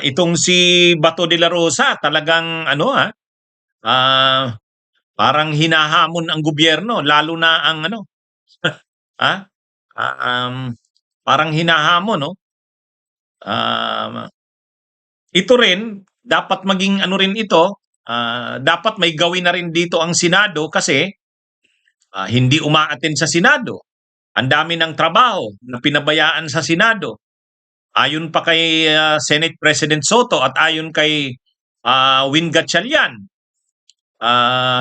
Itong si Bato de la Rosa talagang ano ah, parang hinahamon ang gobyerno lalo na ang ano, ah, ah, parang hinahamon, no? Ah, ito rin dapat maging ano rin ito, dapat may gawin na rin dito ang Senado kasi hindi umaattend sa Senado. Ang dami ng trabaho na pinabayaan sa Senado. Ayon pa kay Senate President Soto at ayon kay Win Gatchalian,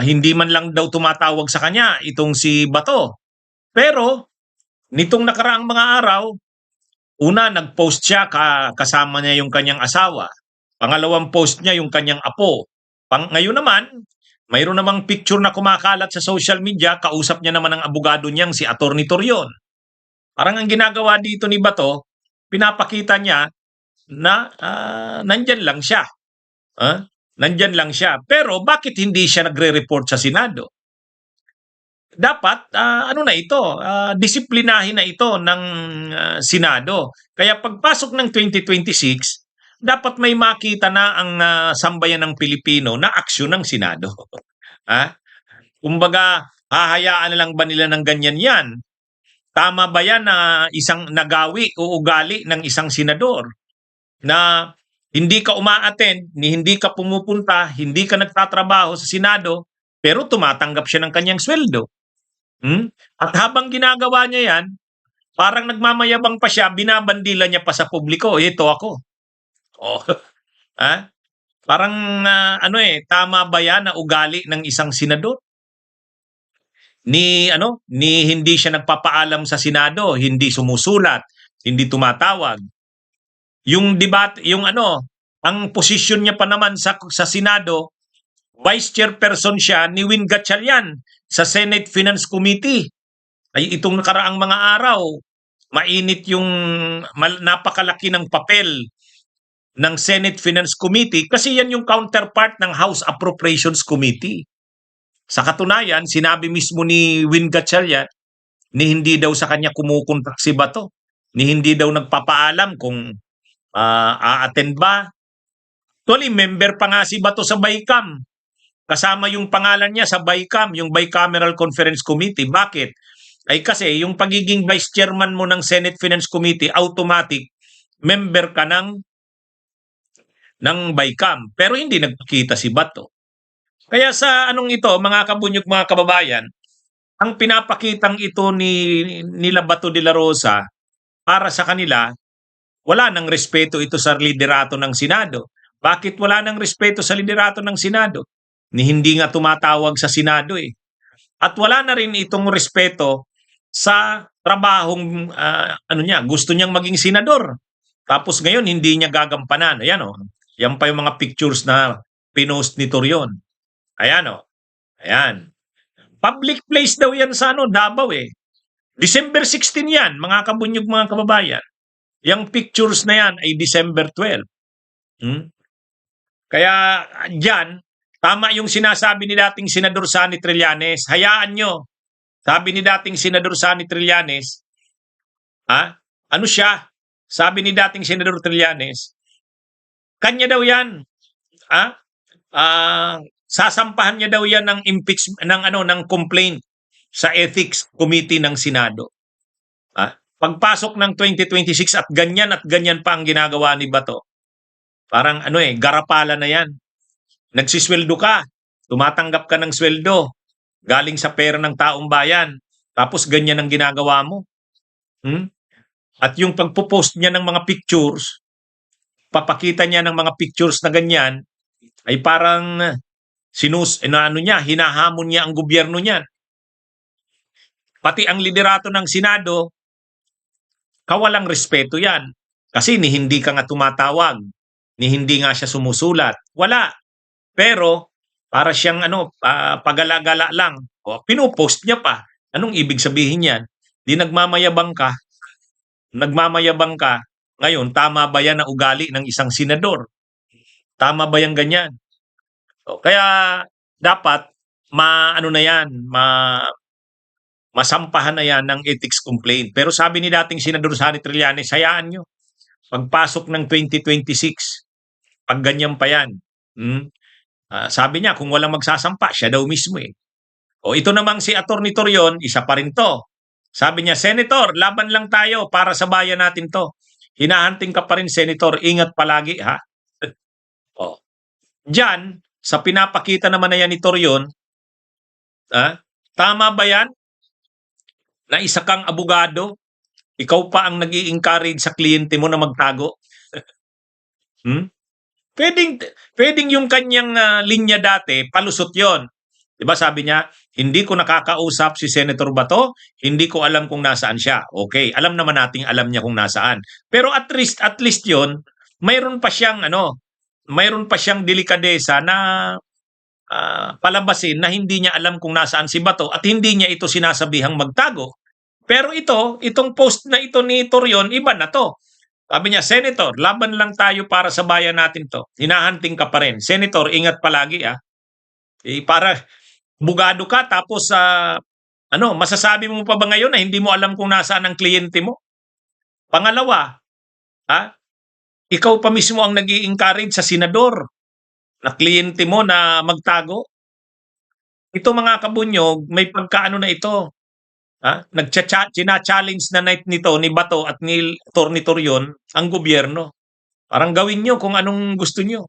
hindi man lang daw tumatawag sa kanya itong si Bato. Pero nitong nakaraang mga araw, una nag-post siya kasama niya yung kanyang asawa. Pangalawang post niya yung kanyang apo. Ngayon naman, mayroon namang picture na kumakalat sa social media, kausap niya naman ang abogado niyang si Attorney Torion. Parang ang ginagawa dito ni Bato, pinapakita niya na nandyan lang siya. Nandyan lang siya. Pero bakit hindi siya nagre-report sa Senado? Dapat ano na ito, disiplinahin na ito ng Senado. Kaya pagpasok ng 2026, dapat may makita na ang sambayan ng Pilipino na aksyon ng Senado. Kumbaga, hahayaan na lang ba nila ng ganyan yan? Tama ba yan na isang nagawi o ugali ng isang senador na hindi ka umaattend, hindi ka pumupunta, hindi ka nagtatrabaho sa Senado, pero tumatanggap siya ng kanyang sweldo? At habang ginagawa niya yan, parang nagmamayabang pa siya, binabandila niya pa sa publiko, ito ako. Oh, parang tama ba yan na ugali ng isang senador? Ni hindi siya nagpapaalam sa Senado, hindi sumusulat, hindi tumatawag. Yung debate, ang posisyon niya pa naman sa Senado, Vice Chairperson siya ni Win Gatchalian sa Senate Finance Committee. Ay itong nakaraang mga araw, mainit yung napakalaki ng papel ng Senate Finance Committee kasi yan yung counterpart ng House Appropriations Committee. Sa katunayan, sinabi mismo ni Win Gatchalian ni hindi daw sa kanya kumukontak si Bato, ni hindi daw nagpapaalam kung a-attend ba. Actually, member pa nga si Bato sa BICAM. Kasama yung pangalan niya sa BICAM, yung Bicameral Conference Committee. Bakit? Ay kasi yung pagiging vice chairman mo ng Senate Finance Committee, automatic member ka ng BICAM. Pero hindi nagpakita si Bato. Kaya sa anong ito, mga kabunyog, mga kababayan, ang pinapakitang ito nila Bato de la Rosa, para sa kanila, wala nang respeto ito sa liderato ng Senado. Bakit wala nang respeto sa liderato ng Senado? Ni hindi nga tumatawag sa Senado eh. At wala na rin itong respeto sa trabahong gusto niyang maging senador. Tapos ngayon hindi niya gagampanan. Ayan oh. Yan pa yung mga pictures na pinost ni Torion. Ayan oh. Ayan. Public place daw yan sa Davao eh. December 16 yan, mga kabunyog, mga kababayan. Yung pictures na yan ay December 12. Kaya dyan, tama yung sinasabi ni dating Senador Sani Trillanes. Hayaan nyo. Sabi ni dating Senador Sani Trillanes, ano siya? Sabi ni dating Senador Trillanes, kanya daw yan. Sasampahan niya daw yan ng impeachment, ng complaint sa Ethics Committee ng Senado. Pagpasok ng 2026 at ganyan pa ang ginagawa ni Bato. Parang garapala na yan. Nagsisweldo ka, tumatanggap ka ng sweldo, galing sa pera ng taong bayan, tapos ganyan ang ginagawa mo. At yung pagpo-post niya ng mga pictures, papakita niya ng mga pictures na ganyan, ay parang hinahamon niya ang gobyerno niya. Pati ang liderato ng Senado, kawalang respeto yan. Kasi ni hindi ka nga tumatawag, ni hindi nga siya sumusulat. Wala. Pero para siyang pagala-gala lang. O, pinupost niya pa. Anong ibig sabihin yan? Di nagmamayabang ka. Ngayon, tama ba yan na ugali ng isang senador? Tama ba yan ganyan? O, kaya dapat masampahan na yan ng ethics complaint. Pero sabi ni dating Senador Sani Trillanes, hayaan nyo. pagpasok ng 2026, pag ganyan pa yan. Sabi niya, kung walang magsasampa, siya daw mismo eh. O ito namang si Atty. Torion, isa pa rin to. Sabi niya, Senator, laban lang tayo para sa bayan natin to. Hinahanting ka pa rin, Senator. Ingat palagi, ha? O. Diyan, sa pinapakita naman na yan ni Torion, tama ba yan? Na isa kang abogado, ikaw pa ang nag-i-encourage sa kliyente mo na magtago? Pwedeng yung kanyang linya dati, palusot yon. Diba sabi niya, hindi ko nakakausap si Senator Bato, hindi ko alam kung nasaan siya. Okay, alam naman nating alam niya kung nasaan. Pero at least yon, mayroon pa siyang delikadesa na palabasin na hindi niya alam kung nasaan si Bato at hindi niya ito sinasabihang magtago. Pero itong post na ito ni Torion, iba na to. Sabi niya, Senator, laban lang tayo para sa bayan natin to. Hinahanting ka pa rin. Senator, ingat palagi para bugado ka tapos masasabi mo pa ba ngayon na hindi mo alam kung nasaan ang kliyente mo? Pangalawa, ikaw pa mismo ang nag-i-encourage sa senador na kliyente mo na magtago. Ito mga kabunyog, may pagkaano na ito. China-challenge na night nito ni Bato at ni Atty. Torion ang gobyerno. Parang gawin nyo kung anong gusto nyo.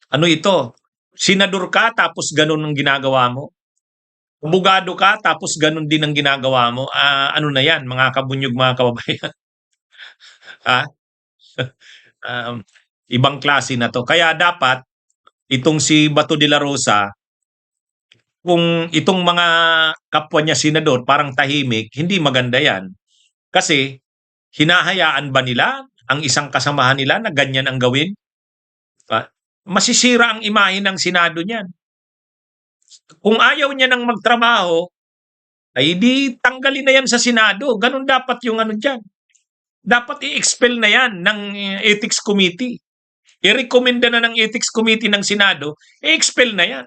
Ano ito? Senador ka tapos ganun ang ginagawa mo? Abogado ka tapos ganun din ang ginagawa mo? Ano na yan, mga kabunyog, mga kababayan? Ibang klase na to. Kaya dapat, itong si Bato de la Rosa, kung itong mga kapwa niya senador parang tahimik, hindi maganda yan. Kasi, hinahayaan ba nila ang isang kasamahan nila na ganyan ang gawin? Masisira ang imahe ng Senado niyan. Kung ayaw niya nang magtrabaho, ay di tanggalin na yan sa Senado. Ganun dapat yung dyan. Dapat i-expel na yan ng Ethics Committee. I-recommenda na ng Ethics Committee ng Senado, i-expel na yan.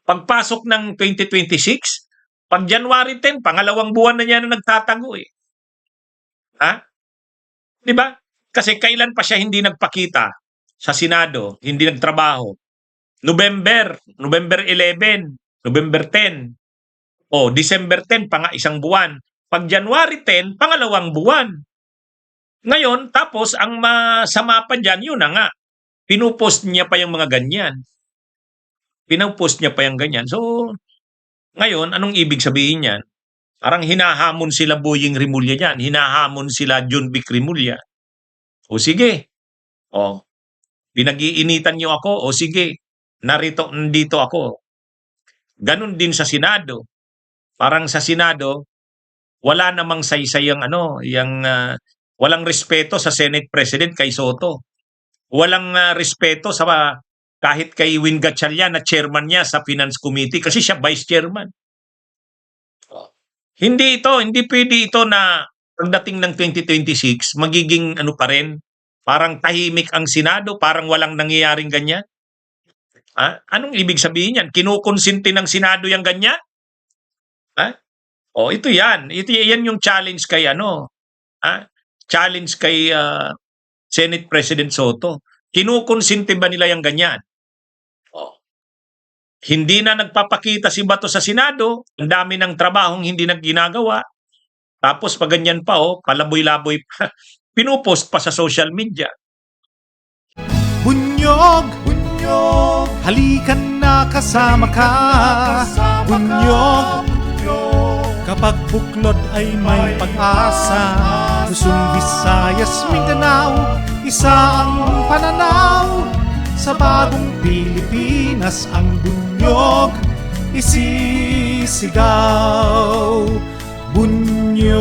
Pagpasok ng 2026, pag January 10, pangalawang buwan na niya na nagtatago eh. Di ba? Kasi kailan pa siya hindi nagpakita sa Senado, hindi nagtrabaho? November 11, November 10, December 10, isang buwan. Pag January 10, pangalawang buwan. Ngayon, tapos ang masama pa dyan, yun na nga. Pinupost niya pa yung mga ganyan. So, ngayon, anong ibig sabihin niyan? Parang hinahamon sila Boying Rimulya dyan. Hinahamon sila John Vic Rimulya. O sige. Pinag-iinitan niyo ako. O sige. Nandito ako. Ganon din sa Senado. Parang sa Senado, wala namang saysayang walang respeto sa Senate President kay Soto. Walang respeto sa kahit kay Win Gatchalian na chairman niya sa Finance Committee kasi siya vice chairman. Hindi pwede ito na pagdating ng 2026 magiging pa rin, parang tahimik ang Senado, parang walang nangyayaring ganyan. Anong ibig sabihin yan? Kinukonsinti ng Senado yung ganyan? Ito yan. Yan yung challenge kay challenge kay Senate President Soto. Kinukonsinti ba nila yung ganyan? Hindi na nagpapakita si Bato sa Senado, ang dami ng trabahong hindi ginagawa. Tapos pag ganyan pa, palaboy-laboy pa, pinupost pa sa social media. Bunyog, halikan na kasama ka. Bunyog, kapag buklod ay may pag-asa. Luzon, Visayas, Mindanao, isa ang pananaw. Sa bagong Pilipinas ang bunyog isisigaw. Bunyog.